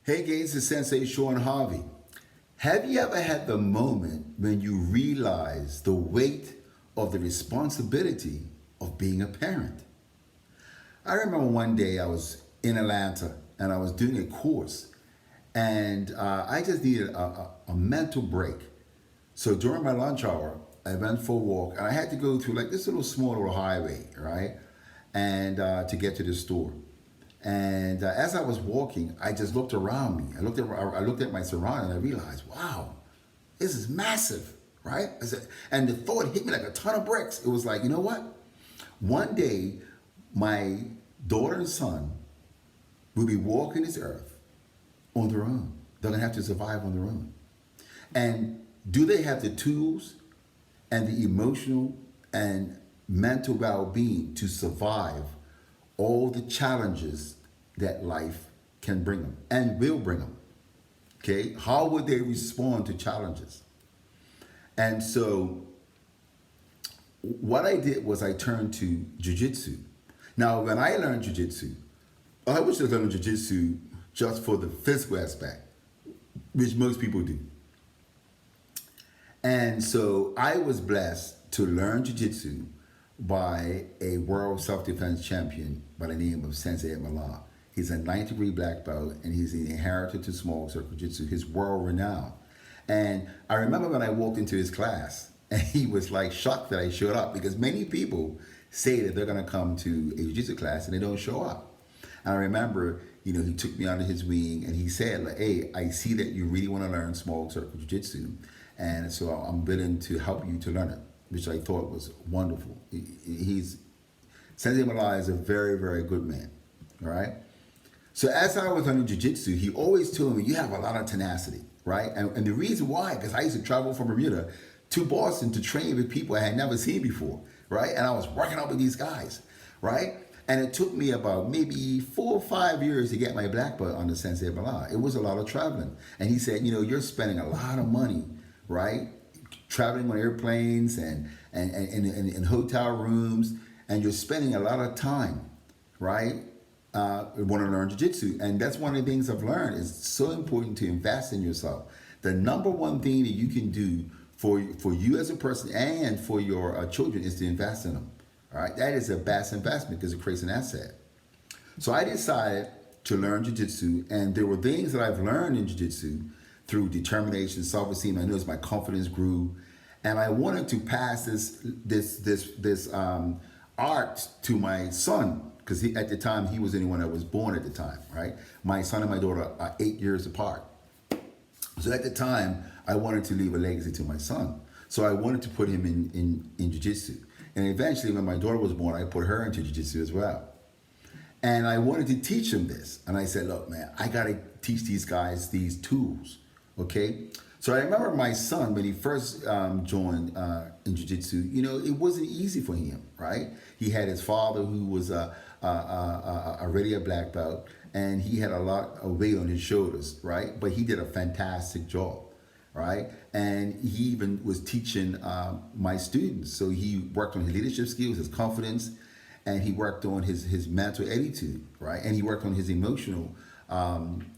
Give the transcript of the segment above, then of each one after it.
Hey guys, it's Sensei Sean Harvey. Have you ever had the moment when you realize the weight of the responsibility of being a parent? I remember one day I was in Atlanta and I was doing a course and I just needed a mental break. So during my lunch hour, I went for a walk and I had to go through like this little small little highway, right? And to get to the store. And as I was walking, I just looked around me. I looked at my surroundings and I realized, wow, this is massive, right? And the thought hit me like a ton of bricks. It was like, you know what? One day, my daughter and son will be walking this earth on their own. They're gonna have to survive on their own. And do they have the tools and the emotional and mental well-being to survive all the challenges that life can bring them and will bring them? Okay, how would they respond to challenges? And so what I did was I turned to Jujitsu. Now, when I learned Jujitsu, I was just learning Jujitsu just for the physical aspect, which most people do. And so I was blessed to learn Jiu-Jitsu by a world self-defense champion by the name of Sensei Milan. He's a 9th degree black belt and he's an inheritor to small circle jiu-jitsu. He's world renowned. And I remember when I walked into his class and he was like shocked that I showed up because many people say that they're gonna come to a jiu-jitsu class and they don't show up. And I remember, he took me under his wing and he said, like, hey, I see that you really wanna learn small circle jiu-jitsu. And so I'm willing to help you to learn it, which I thought was wonderful. Sensei Malai is a very, very good man, all right? So as I was learning jiu-jitsu, he always told me, you have a lot of tenacity, right? And the reason why, because I used to travel from Bermuda to Boston to train with people I had never seen before, right? And I was working out with these guys, right? And it took me about maybe 4 or 5 years to get my black belt under Sensei Malai. It was a lot of traveling. And he said, you're spending a lot of money, right? Traveling on airplanes and hotel rooms, and you're spending a lot of time, right? Want to learn jiu-jitsu. And that's one of the things I've learned is so important to invest in yourself. The number one thing that you can do for you as a person and for your children is to invest in them. All right, that is the best investment because it creates an asset. So I decided to learn jiu-jitsu, and there were things that I've learned in jiu-jitsu through determination, self-esteem. I noticed my confidence grew, and I wanted to pass this art to my son because at the time he was the only one that was born at the time, right? My son and my daughter are 8 years apart. So at the time, I wanted to leave a legacy to my son. So I wanted to put him in jiu-jitsu. And eventually, when my daughter was born, I put her into jiu-jitsu as well. And I wanted to teach him this. And I said, look, man, I got to teach these guys these tools, okay? So I remember my son, when he first joined in jiu-jitsu, it wasn't easy for him, right? He had his father who was already a black belt, and he had a lot of weight on his shoulders, right? But he did a fantastic job, right? And he even was teaching my students. So he worked on his leadership skills, his confidence, and he worked on his mental attitude, right? And he worked on his emotional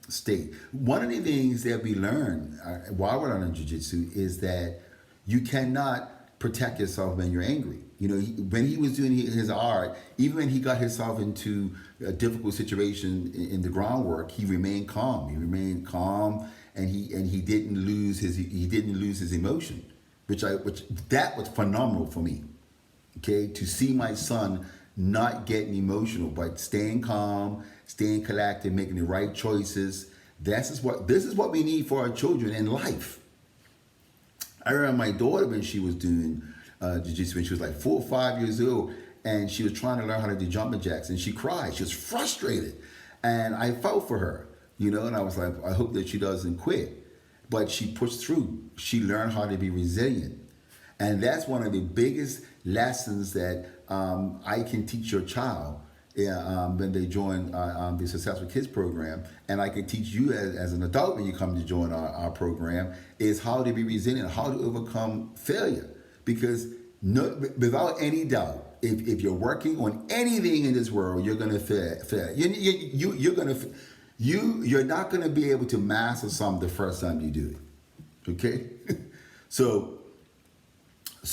state. One of the things that we learn while we're learning jiu-jitsu is that you cannot protect yourself when you're angry. When he was doing his art, even when he got himself into a difficult situation in the groundwork, he remained calm. He remained calm, and he didn't lose his emotion, which that was phenomenal for me. Okay, to see my son not getting emotional, but staying calm, staying collected, making the right choices. This is what we need for our children in life. I remember my daughter when she was doing jiu-jitsu when she was like 4 or 5 years old, and she was trying to learn how to do jumping jacks, and she cried. She was frustrated, and I felt for her, and I was like, I hope that she doesn't quit. But she pushed through. She learned how to be resilient, and that's one of the biggest lessons that I can teach your child when they join the Successful Kids program, and I can teach you as an adult when you come to join our program, is how to be resilient, how to overcome failure. Because without any doubt, if you're working on anything in this world, you're gonna fail. You're gonna you're not going to be able to master something the first time you do it. Okay? so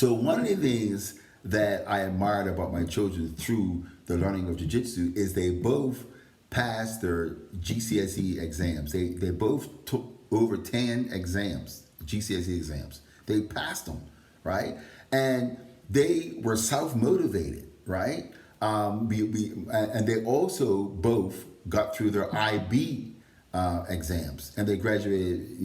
one of the things that I admired about my children through the learning of jiu-jitsu is they both passed their GCSE exams. They both took over 10 exams, GCSE exams. They passed them, right? And they were self-motivated, right? And they also both got through their IB exams, and they graduated,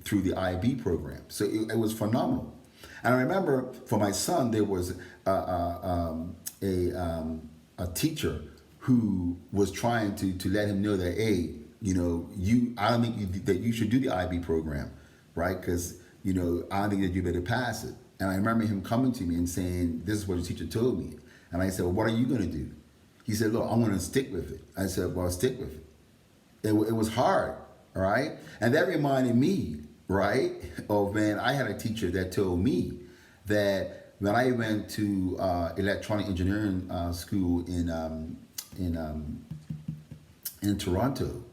through the IB program. So it was phenomenal. And I remember for my son, there was a teacher who was trying to let him know that, hey, I don't think that you should do the IB program, right? Because, I don't think that you better pass it. And I remember him coming to me and saying, this is what the teacher told me. And I said, well, what are you going to do? He said, look, I'm going to stick with it. I said, well, stick with it. It was hard, all right? And that reminded me, right, of when I had a teacher that told me that when I went to electronic engineering school in Toronto,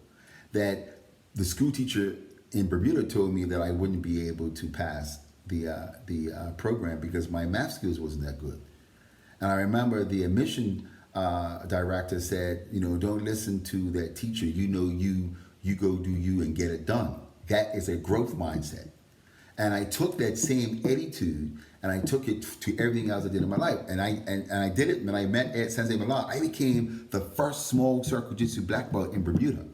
that the school teacher in Bermuda told me that I wouldn't be able to pass the program because my math skills wasn't that good. And I remember the admission director said, don't listen to that teacher. You go do you and get it done. That is a growth mindset. And I took that same attitude and I took it to everything else I did in my life. And I did it when I met Ed Sensei Milan. I became the first small circle jiu-jitsu black belt in Bermuda.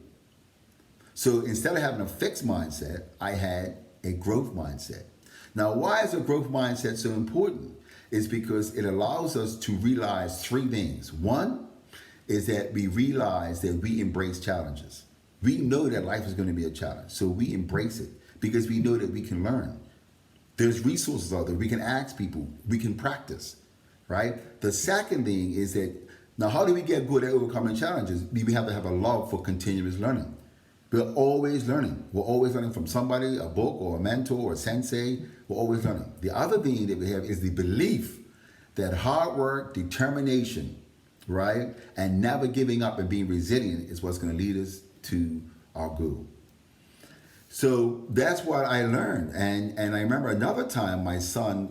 So instead of having a fixed mindset, I had a growth mindset. Now, why is a growth mindset so important? Is because it allows us to realize three things. One is that we realize that we embrace challenges. We know that life is going to be a challenge, so we embrace it because we know that we can learn. There's resources out there. We can ask people. We can practice, right? The second thing is that, now how do we get good at overcoming challenges? We have to have a love for continuous learning. We're always learning. We're always learning from somebody, a book or a mentor or a sensei. We're always learning. The other thing that we have is the belief that hard work, determination, right, and never giving up and being resilient is what's going to lead us to our goal. So that's what I learned. And I remember another time my son,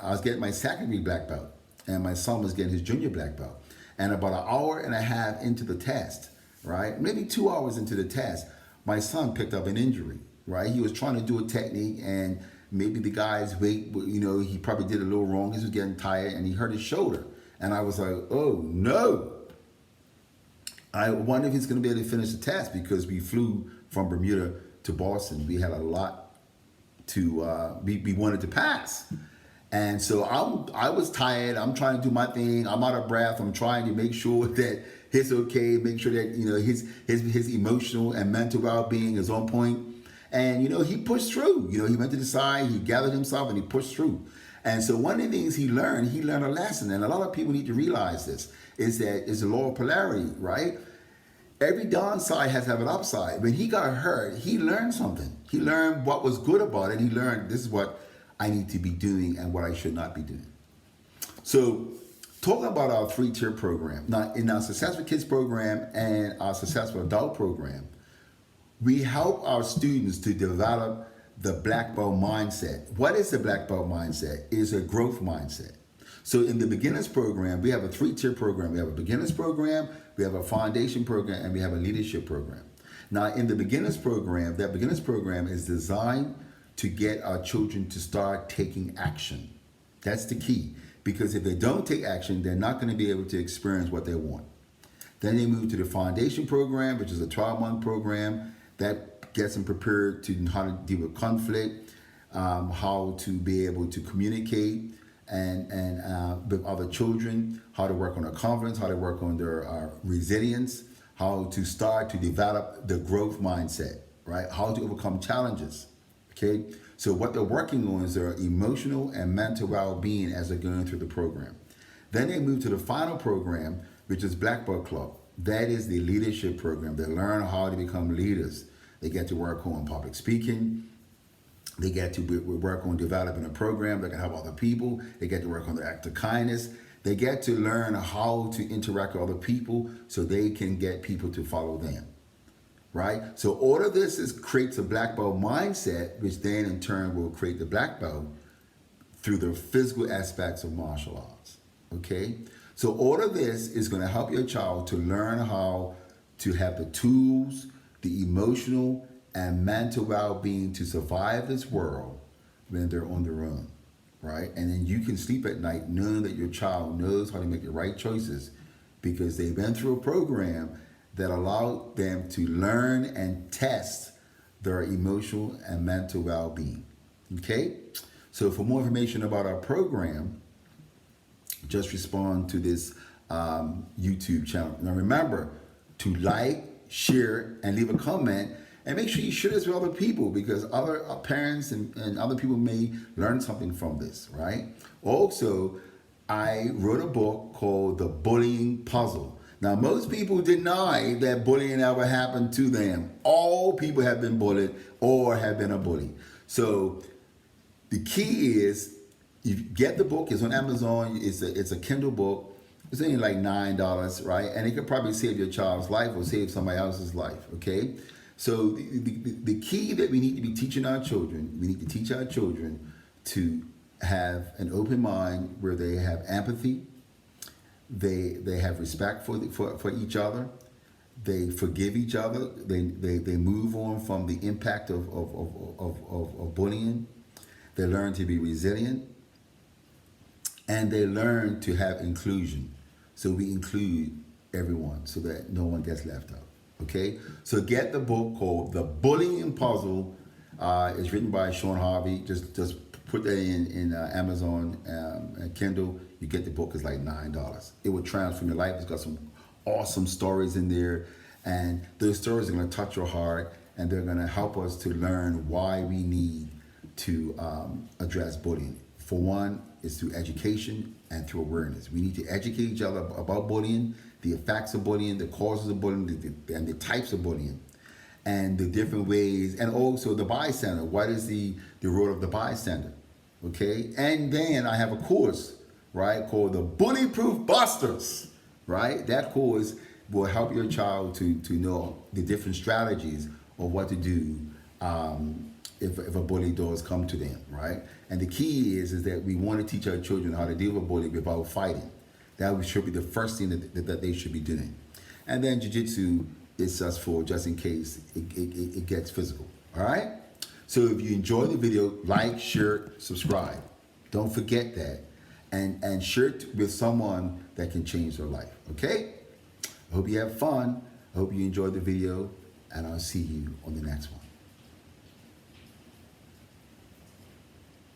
I was getting my secondary black belt and my son was getting his junior black belt. And about an hour and a half into the test, right, maybe 2 hours into the test, my son picked up an injury, right? He was trying to do a technique and maybe the guy's weight, he probably did a little wrong. He was getting tired and he hurt his shoulder. And I was like, oh no. I wonder if he's going to be able to finish the test because we flew from Bermuda to Boston. We had a lot to, we wanted to pass. And so I was tired. I'm trying to do my thing. I'm out of breath. I'm trying to make sure that he's okay, make sure that, his emotional and mental well-being is on point. And, he pushed through. He went to the side, he gathered himself, and he pushed through. And so one of the things he learned a lesson. And a lot of people need to realize this, is that it's the law of polarity, right? Every downside has to have an upside. When he got hurt, he learned something. He learned what was good about it. He learned this is what I need to be doing and what I should not be doing. So talking about our 3-tier program, now in our Successful Kids program and our Successful Adult program, we help our students to develop the black belt mindset. What is the black belt mindset? It is a growth mindset. So in the beginners program, we have a 3-tier program. We have a beginners program, we have a foundation program, and we have a leadership program. Now in the beginners program, that beginners program is designed to get our children to start taking action. That's the key. Because if they don't take action, they're not going to be able to experience what they want. Then they move to the foundation program, which is a 12-month program that gets them prepared to how to deal with conflict, how to be able to communicate and with other children, how to work on their confidence, how to work on their resilience, how to start to develop the growth mindset, right? How to overcome challenges, okay? So what they're working on is their emotional and mental well-being as they're going through the program. Then they move to the final program, which is Black Belt Club. That is the leadership program. They learn how to become leaders. They get to work on public speaking. They get to work on developing a program that can help other people. They get to work on their act of kindness. They get to learn how to interact with other people so they can get people to follow them. right? So all of this creates a black belt mindset, which then in turn will create the black belt through the physical aspects of martial arts. Okay? So all of this is going to help your child to learn how to have the tools, the emotional and mental well-being to survive this world when they're on their own, right? And then you can sleep at night knowing that your child knows how to make the right choices because they've been through a program that allowed them to learn and test their emotional and mental well-being. Okay? So for more information about our program, just respond to this YouTube channel. Now remember to like, share, and leave a comment, and make sure you share this with other people because other parents and other people may learn something from this, right? Also, I wrote a book called The Bullying Puzzle. Now, most people deny that bullying ever happened to them. All people have been bullied or have been a bully. So the key is, you get the book. It's on Amazon. It's a Kindle book. It's only like $9, right? And it could probably save your child's life or save somebody else's life, okay? So the key that we need to be teaching our children, we need to teach our children to have an open mind where they have empathy, they have respect for each other, they forgive each other, they move on from the impact of bullying, they learn to be resilient, and they learn to have inclusion. So we include everyone so that no one gets left out. Okay? So get the book called The Bullying Puzzle. It's written by Sean Harvey. Just put that in Amazon and Kindle. You get the book. It's like $9. It will transform your life. It's got some awesome stories in there. And those stories are going to touch your heart. And they're going to help us to learn why we need to address bullying. For one, it's through education and through awareness. We need to educate each other about bullying, the effects of bullying, the causes of bullying, and the types of bullying, and the different ways, and also the bystander. What is the role of the bystander? Okay? And then I have a course, right, called the Bully Proof Busters, right? That course will help your child to know the different strategies of what to do if a bully does come to them, right? And the key is that we want to teach our children how to deal with bullying without fighting. That should be the first thing that they should be doing. And then Jiu-Jitsu is just for just in case it gets physical, all right? So if you enjoy the video, like, share, subscribe. Don't forget that. And share it with someone that can change their life, okay? I hope you have fun. I hope you enjoyed the video, and I'll see you on the next one.